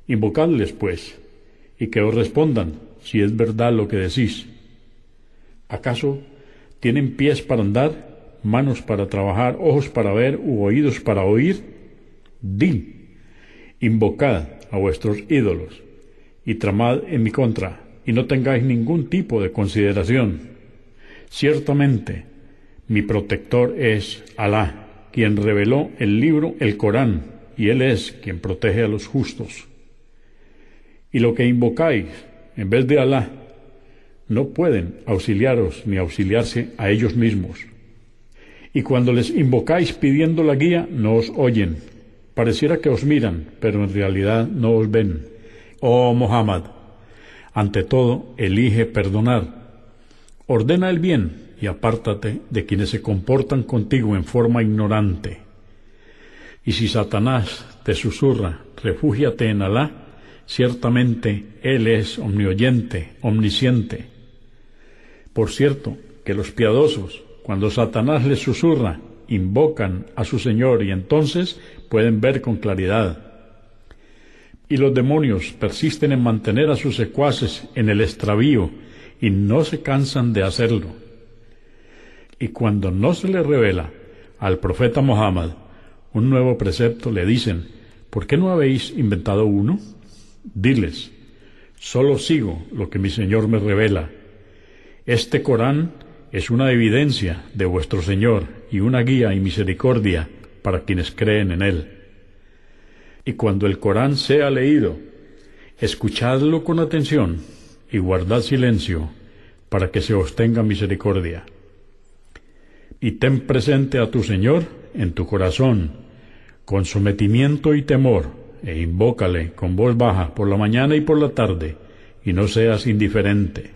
Invocadles, pues, y que os respondan si es verdad lo que decís. ¿Acaso tienen pies para andar, manos para trabajar, ojos para ver u oídos para oír? Di, invocad a vuestros ídolos y tramad en mi contra, y no tengáis ningún tipo de consideración. Ciertamente, mi protector es Alá, quien reveló el libro, el Corán, y Él es quien protege a los justos. Y lo que invocáis en vez de Alá, no pueden auxiliaros ni auxiliarse a ellos mismos. Y cuando les invocáis pidiendo la guía, no os oyen. Pareciera que os miran, pero en realidad no os ven. Oh Muhammad, ante todo, elige perdonar. Ordena el bien y apártate de quienes se comportan contigo en forma ignorante. Y si Satanás te susurra, refúgiate en Alá, ciertamente Él es omnioyente, omnisciente. Por cierto, que los piadosos, cuando Satanás les susurra, invocan a su Señor y entonces pueden ver con claridad. Y los demonios persisten en mantener a sus secuaces en el extravío y no se cansan de hacerlo. Y cuando no se le revela al profeta Muhammad un nuevo precepto, le dicen, ¿por qué no habéis inventado uno? Diles, solo sigo lo que mi Señor me revela. Este Corán es una evidencia de vuestro Señor y una guía y misericordia para quienes creen en Él. Y cuando el Corán sea leído, escuchadlo con atención y guardad silencio para que se os tenga misericordia. Y ten presente a tu Señor en tu corazón, con sometimiento y temor, e invócale con voz baja por la mañana y por la tarde, y no seas indiferente.